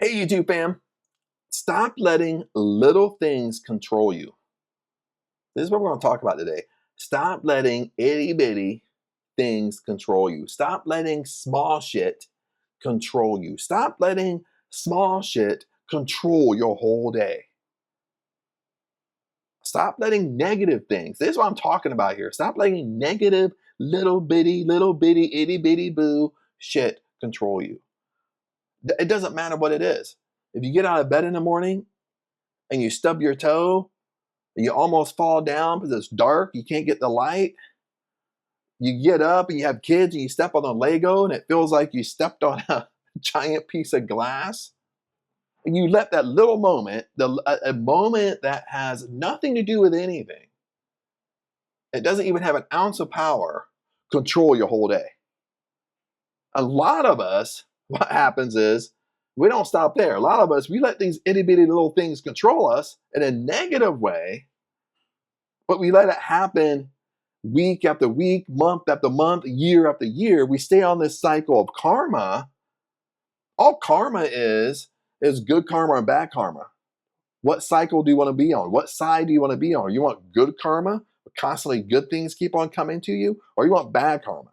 Hey, YouTube fam, stop letting little things control you. This is what we're going to talk about today. Stop letting itty bitty things control you. Stop letting small shit control you. Stop letting small shit control your whole day. Stop letting negative things. This is what I'm talking about here. Stop letting negative, little bitty, itty bitty boo shit control you. It doesn't matter what it is. If you get out of bed in the morning and you stub your toe, and you almost fall down because it's dark, you can't get the light. You get up and you have kids and you step on a Lego and it feels like you stepped on a giant piece of glass. And you let that little moment, a moment that has nothing to do with anything, it doesn't even have an ounce of power, control your whole day. A lot of us, what happens is, we don't stop there. A lot of us, we let these itty bitty little things control us in a negative way, but we let it happen week after week, month after month, year after year. We stay on this cycle of karma. All karma is good karma and bad karma. What cycle do you want to be on? What side do you want to be on? You want good karma, constantly good things keep on coming to you, or you want bad karma?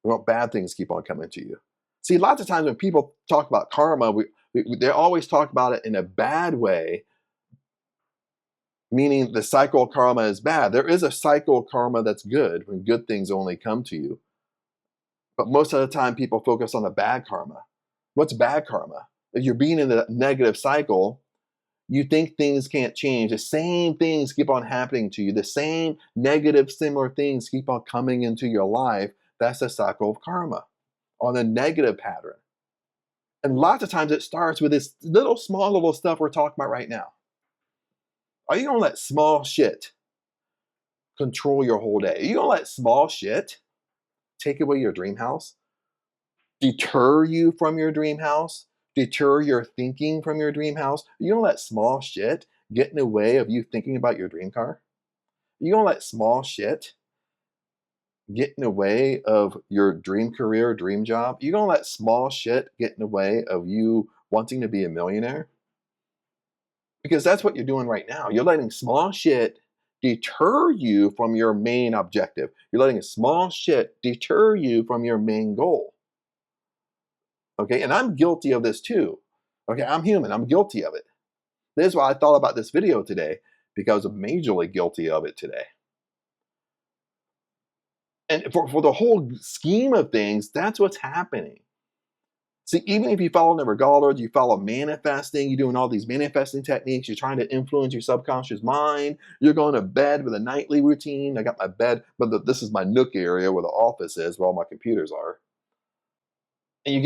You want bad things keep on coming to you. See, lots of times when people talk about karma, they always talk about it in a bad way, meaning the cycle of karma is bad. There is a cycle of karma that's good when good things only come to you. But most of the time, people focus on the bad karma. What's bad karma? If you're being in a negative cycle, you think things can't change. The same things keep on happening to you. The same negative, similar things keep on coming into your life. That's the cycle of karma on a negative pattern. And lots of times it starts with this small little stuff we're talking about right now. Are you going to let small shit control your whole day? Are you going to let small shit take away your dream house? Deter you from your dream house? Deter your thinking from your dream house? Are you going to let small shit get in the way of you thinking about your dream car? Are you going to let small shit get in the way of your dream career, dream job? Are you going to let small shit get in the way of you wanting to be a millionaire? Because that's what you're doing right now. You're letting small shit deter you from your main objective. You're letting a small shit deter you from your main goal. Okay, and I'm guilty of this too. Okay, I'm human. I'm guilty of it. This is why I thought about this video today, because I'm majorly guilty of it today. And for the whole scheme of things, that's what's happening. See, even if you follow the regardless, you follow manifesting, you're doing all these manifesting techniques, you're trying to influence your subconscious mind, you're going to bed with a nightly routine. I got my bed, but this is my nook area where the office is, where all my computers are. And you're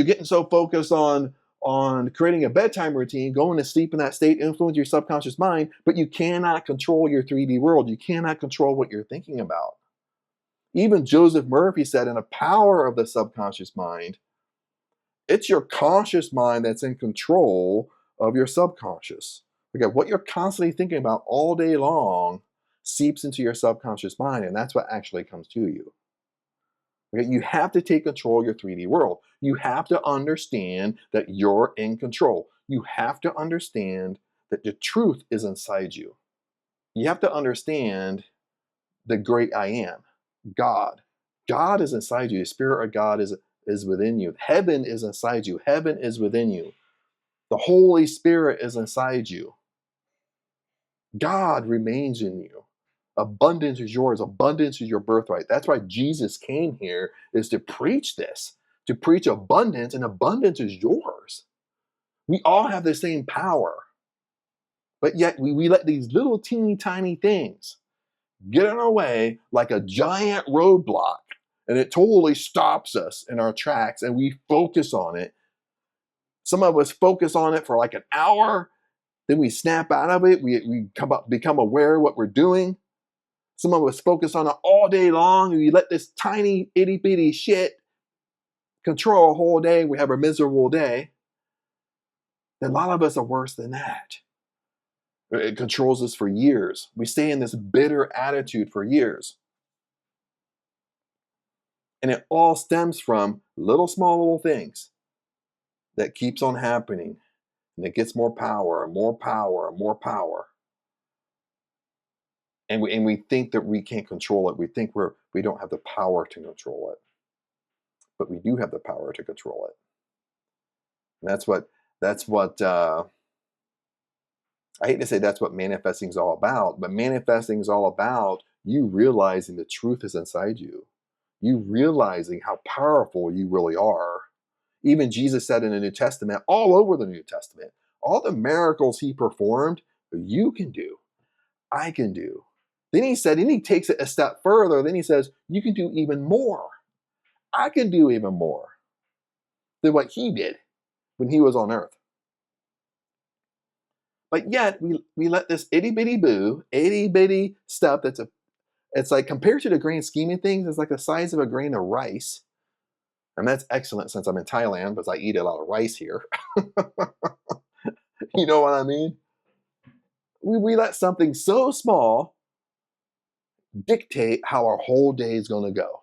getting so focused on creating a bedtime routine, going to sleep in that state, influence your subconscious mind, but you cannot control your 3D world. You cannot control what you're thinking about. Even Joseph Murphy said in The Power of the Subconscious Mind, it's your conscious mind that's in control of your subconscious. Okay, what you're constantly thinking about all day long seeps into your subconscious mind, and that's what actually comes to you. Okay, you have to take control of your 3D world. You have to understand that you're in control. You have to understand that the truth is inside you. You have to understand the great I am, God. God is inside you. The Spirit of God is within you. Heaven is inside you. Heaven is within you. The Holy Spirit is inside you. God remains in you. Abundance is yours. Abundance is your birthright. That's why Jesus came here, is to preach this, to preach abundance, and abundance is yours. We all have the same power, but yet we let these little teeny tiny things get in our way like a giant roadblock, and it totally stops us in our tracks, and we focus on it. Some of us focus on it for like an hour, then we snap out of it. We become aware of what we're doing. Some of us focus on it all day long, and we let this tiny itty bitty shit control our whole day. We have a miserable day. And a lot of us are worse than that. It controls us for years. We stay in this bitter attitude for years. And it all stems from small little things. that keeps on happening, and it gets more power and more power and more power. And we think that we can't control it. We think we don't have the power to control it, but we do have the power to control it. And that's what I hate to say that's what manifesting is all about, but manifesting is all about you realizing the truth is inside you. You realizing how powerful you really are. Even Jesus said in the New Testament, all over the New Testament, all the miracles he performed, you can do, I can do. Then he said, and he takes it a step further, then he says, you can do even more. I can do even more than what he did when he was on earth. But yet we let this itty bitty boo, itty bitty stuff it's like compared to the grand scheme of things, it's like the size of a grain of rice. And that's excellent since I'm in Thailand because I eat a lot of rice here. You know what I mean? We let something so small dictate how our whole day is going to go.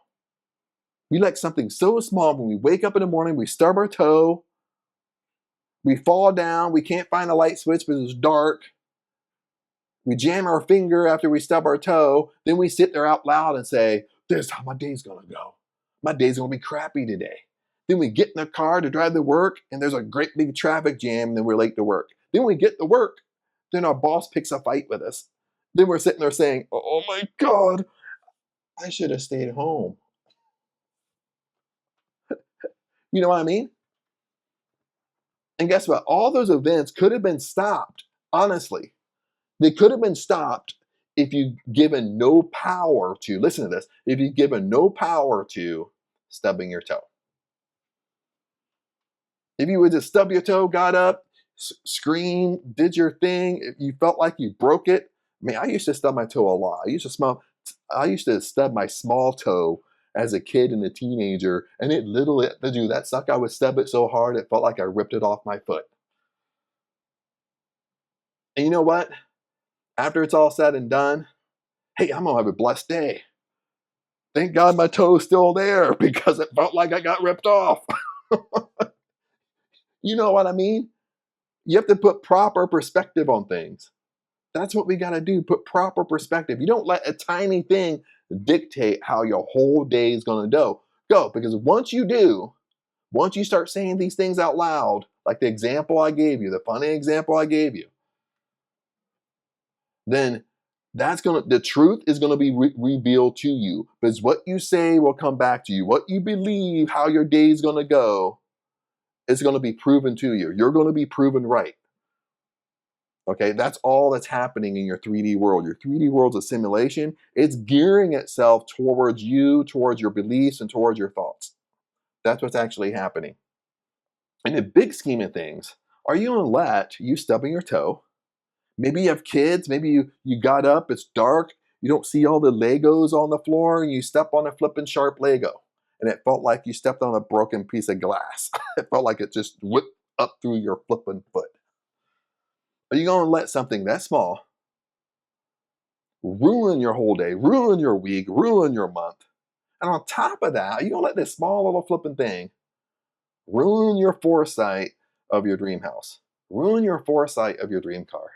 We let something so small when we wake up in the morning, we stub our toe, we fall down, we can't find a light switch because it's dark. We jam our finger after we stub our toe. Then we sit there out loud and say, this is how my day's going to go. My day's going to be crappy today. Then we get in the car to drive to work, and there's a great big traffic jam, and then we're late to work. Then we get to work. Then our boss picks a fight with us. Then we're sitting there saying, oh my God, I should have stayed home. You know what I mean? And guess what? All those events could have been stopped, honestly. They could have been stopped if you given no power to, listen to this, if you given no power to stubbing your toe. If you would just stub your toe, got up, screamed, did your thing, if you felt like you broke it. Man, I used to stub my toe a lot. I used to stub my small toe as a kid and a teenager, and it literally, dude, that suck, I would stub it so hard it felt like I ripped it off my foot. And you know what? After it's all said and done, hey, I'm gonna have a blessed day. Thank God my toe is still there because it felt like I got ripped off. You know what I mean? You have to put proper perspective on things. That's what we got to do. Put proper perspective. You don't let a tiny thing dictate how your whole day is going to go. Because once you do, once you start saying these things out loud, like the example I gave you, the funny example I gave you, then the truth is going to be revealed to you. Because what you say will come back to you. What you believe, how your day is going to go, is going to be proven to you. You're going to be proven right. Okay, that's all that's happening in your 3D world. Your 3D world's a simulation. It's gearing itself towards you, towards your beliefs, and towards your thoughts. That's what's actually happening. In the big scheme of things, are you going to let you stubbing your toe? Maybe you have kids. Maybe you got up, it's dark. You don't see all the Legos on the floor, and you step on a flippin' sharp Lego. And it felt like you stepped on a broken piece of glass. It felt like it just whipped up through your flippin' foot. Are you going to let something that small ruin your whole day, ruin your week, ruin your month? And on top of that, are you going to let this small little flipping thing ruin your foresight of your dream house, ruin your foresight of your dream car,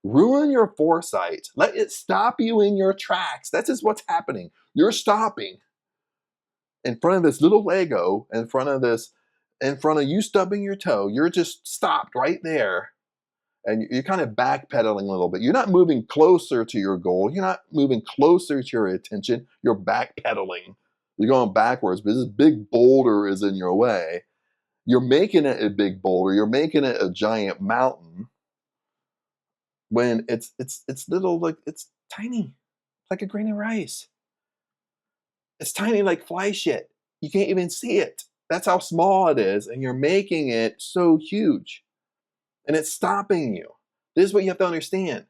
ruin your foresight? Let it stop you in your tracks. That's just what's happening. You're stopping in front of this little Lego, in front of you stubbing your toe. You're just stopped right there. And you're kind of backpedaling a little bit. You're not moving closer to your goal. You're not moving closer to your attention. You're backpedaling. You're going backwards, but this big boulder is in your way. You're making it a big boulder. You're making it a giant mountain when it's little, like it's tiny, like a grain of rice. It's tiny like fly shit. You can't even see it. That's how small it is, and you're making it so huge. And it's stopping you. This is what you have to understand.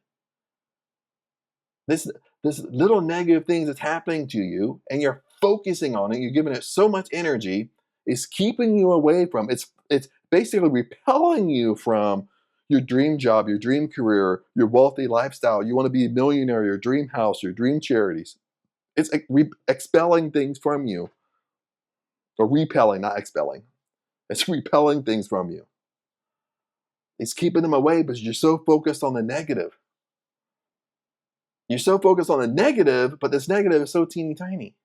This little negative thing that's happening to you, and you're focusing on it, you're giving it so much energy, is keeping you away from, it's basically repelling you from your dream job, your dream career, your wealthy lifestyle. You want to be a millionaire, your dream house, your dream charities. It's expelling things from you. Or repelling, not expelling. It's repelling things from you. It's keeping them away, but you're so focused on the negative. You're so focused on the negative, but this negative is so teeny tiny.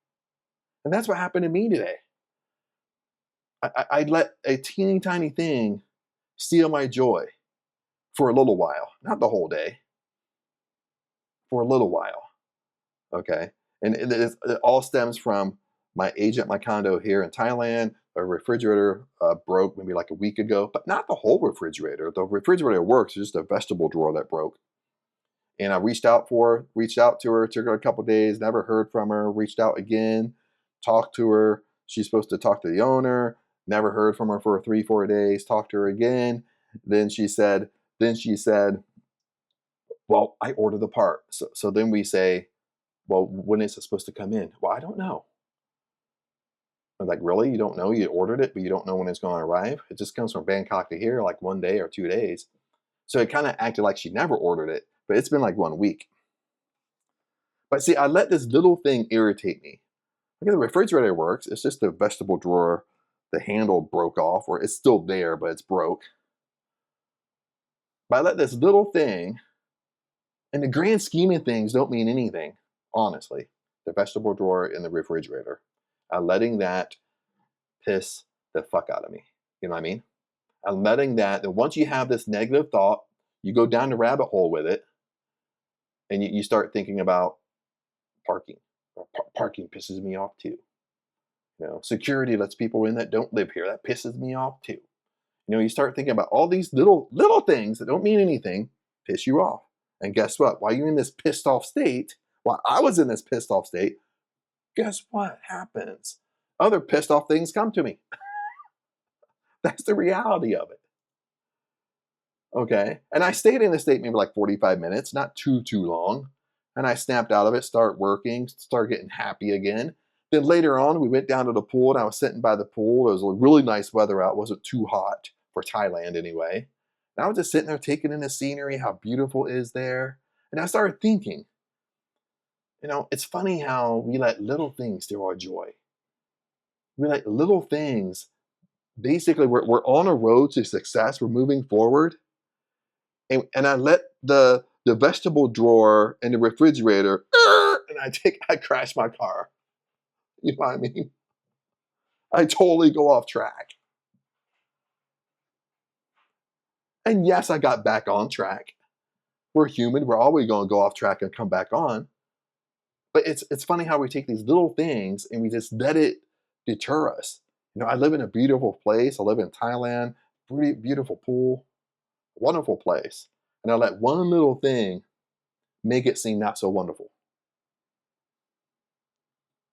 And that's what happened to me today. I let a teeny tiny thing steal my joy for a little while, not the whole day, for a little while. Okay. And it all stems from my agent, my condo here in Thailand. A refrigerator broke maybe like a week ago, but not the whole refrigerator. The refrigerator works, it's just a vegetable drawer that broke. And I reached out to her, took her a couple days, never heard from her, reached out again, talked to her. She's supposed to talk to the owner, never heard from her for 3, 4 days, talked to her again. Then she said, well, I ordered the part. So then we say, well, when is it supposed to come in? Well, I don't know. I'm like, really? You don't know? You ordered it, but you don't know when it's going to arrive? It just comes from Bangkok to here like 1 day or 2 days. So it kind of acted like she never ordered it, but it's been like 1 week. But see, I let this little thing irritate me. Look, the refrigerator works. It's just the vegetable drawer, the handle broke off, or it's still there, but it's broke. But I let this little thing, in the grand scheme of things, don't mean anything, honestly. The vegetable drawer in the refrigerator. I'm letting that piss the fuck out of me. You know what I mean? I'm letting that, and once you have this negative thought, you go down the rabbit hole with it, and you start thinking about parking. Parking pisses me off too. Security lets people in that don't live here. That pisses me off too. You start thinking about all these little things that don't mean anything, piss you off. And guess what? While you're in this pissed off state, while I was in this pissed off state, guess what happens? Other pissed off things come to me. That's the reality of it. Okay. And I stayed in the state maybe like 45 minutes, not too long. And I snapped out of it, start working, start getting happy again. Then later on, we went down to the pool and I was sitting by the pool. It was really nice weather out. It wasn't too hot for Thailand anyway. And I was just sitting there taking in the scenery, how beautiful it is there. And I started thinking, it's funny how we let little things steal our joy. We let little things, basically, we're on a road to success. We're moving forward. And I let the vegetable drawer and the refrigerator, and I crash my car. You know what I mean? I totally go off track. And yes, I got back on track. We're human. We're always going to go off track and come back on. But it's funny how we take these little things and we just let it deter us. I live in a beautiful place. I live in Thailand. Pretty beautiful pool. Wonderful place. And I let one little thing make it seem not so wonderful.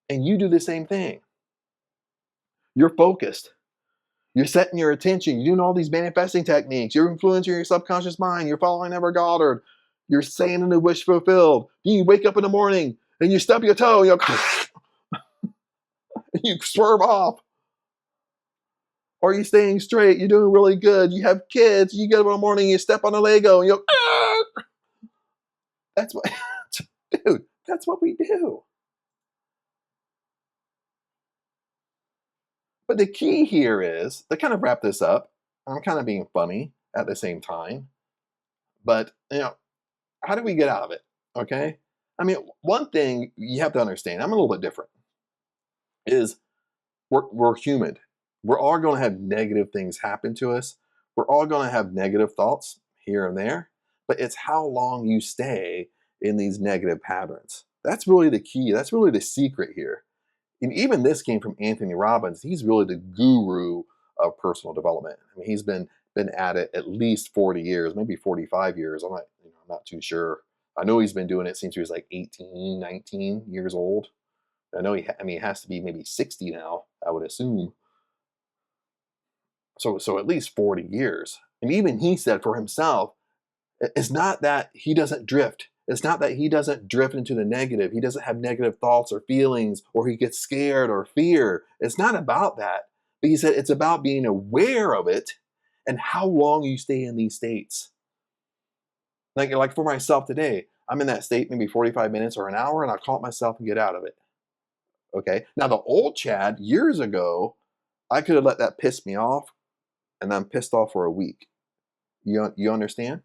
And you do the same thing. You're focused. You're setting your attention. You're doing all these manifesting techniques. You're influencing your subconscious mind. You're following Ever Goddard. You're saying in the wish fulfilled. You wake up in the morning and you stub your toe. You swerve off. Or you're staying straight. You're doing really good. You have kids. You get up in the morning. You step on a Lego. And that's what, dude. That's what we do. But the key here is, to kind of wrap this up, I'm kind of being funny at the same time, but how do we get out of it? Okay. I mean, one thing you have to understand, I'm a little bit different, is we're human. We're all going to have negative things happen to us. We're all going to have negative thoughts here and there, but it's how long you stay in these negative patterns. That's really the key. That's really the secret here. And even this came from Anthony Robbins. He's really the guru of personal development. I mean, he's been at it at least 40 years, maybe 45 years. I'm not too sure. I know he's been doing it since he was like 18, 19 years old. I know he has to be maybe 60 now, I would assume. So at least 40 years. And even he said for himself, it's not that he doesn't drift. It's not that he doesn't drift into the negative. He doesn't have negative thoughts or feelings, or he gets scared or fear. It's not about that. But he said it's about being aware of it and how long you stay in these states. Like for myself today, I'm in that state maybe 45 minutes or an hour, and I call it myself and get out of it. Okay. Now the old Chad years ago, I could have let that piss me off, and I'm pissed off for a week. You understand?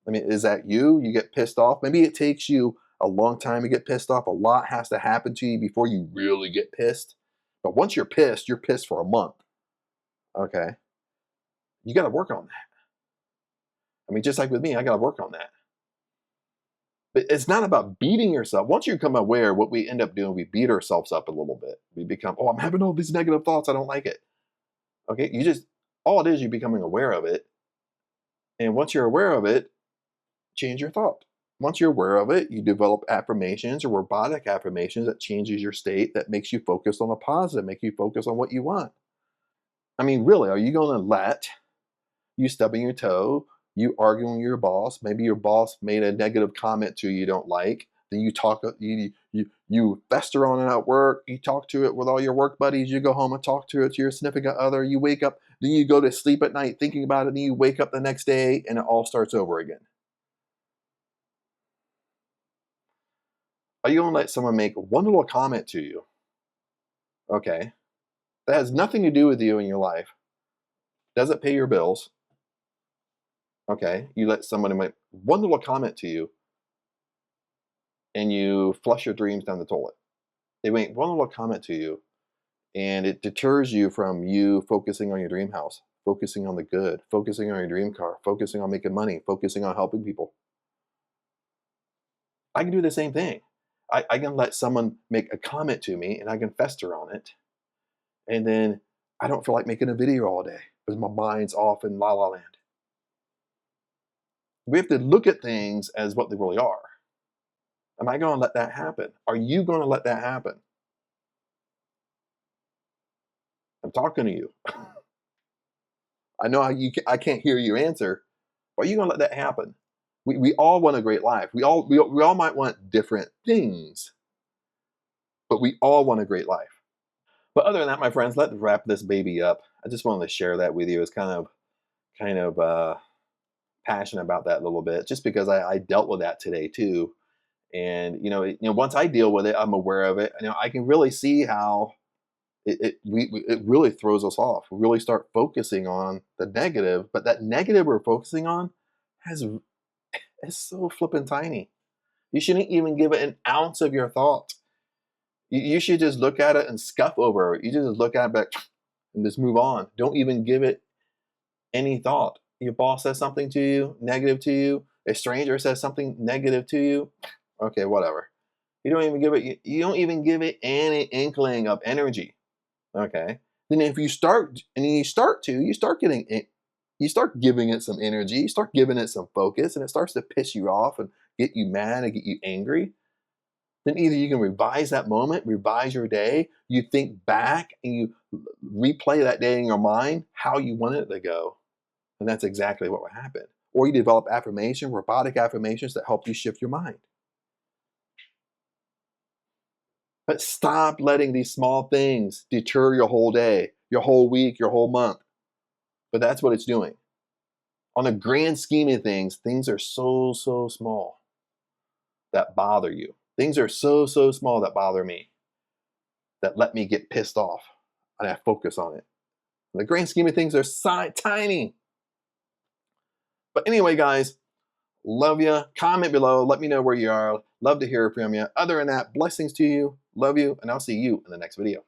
I mean, is that you? You get pissed off? Maybe it takes you a long time to get pissed off. A lot has to happen to you before you really get pissed. But once you're pissed for a month. Okay. You got to work on that. I mean, just like with me, I got to work on that. But it's not about beating yourself. Once you become aware, what we end up doing, we beat ourselves up a little bit. We become, oh, I'm having all these negative thoughts. I don't like it. Okay. All it is, you becoming aware of it. And once you're aware of it, change your thought. Once you're aware of it, you develop affirmations or robotic affirmations that changes your state, that makes you focus on the positive, make you focus on what you want. I mean, really, are you going to let you stubbing your toe, you arguing with your boss, maybe your boss made a negative comment to you don't like, then you fester on it at work, you talk to it with all your work buddies, you go home and talk to it to your significant other, you wake up, then you go to sleep at night thinking about it, then you wake up the next day and it all starts over again. Are you going to let someone make one little comment to you, okay, that has nothing to do with you in your life, doesn't pay your bills, okay? You let somebody make one little comment to you and you flush your dreams down the toilet. They make one little comment to you and it deters you from you focusing on your dream house, focusing on the good, focusing on your dream car, focusing on making money, focusing on helping people. I can do the same thing. I can let someone make a comment to me and I can fester on it. And then I don't feel like making a video all day because my mind's off in la la land. We have to look at things as what they really are. Am I going to let that happen? Are you going to let that happen? I'm talking to you. I know I can't hear your answer. But are you going to let that happen? We all want a great life. We all might want different things, but we all want a great life. But other than that, my friends, let's wrap this baby up. I just wanted to share that with you. It's kind of passionate about that a little bit, just because I dealt with that today too. And once I deal with it, I'm aware of it. I can really see how it really throws us off. We really start focusing on the negative, but that negative we're focusing on has is so flippin' tiny. You shouldn't even give it an ounce of your thought. You should just look at it and scuff over it. You just look at it back and just move on. Don't even give it any thought. Your boss says something to you, negative to you. A stranger says something negative to you. Okay, whatever. You don't even give it any inkling of energy. Okay. Then if you start and you start getting it, you start giving it some energy, you start giving it some focus, and it starts to piss you off and get you mad and get you angry. Then either you can revise that moment, revise your day, you think back and you replay that day in your mind how you want it to go. And that's exactly what will happen. Or you develop robotic affirmations that help you shift your mind. But stop letting these small things deter your whole day, your whole week, your whole month. But that's what it's doing. On the grand scheme of things are so, so small that bother you. Things are so, so small that bother me, that let me get pissed off, and I focus on it. In the grand scheme of things, they're tiny. But anyway, guys, love you. Comment below. Let me know where you are. Love to hear from you. Other than that, blessings to you. Love you, and I'll see you in the next video.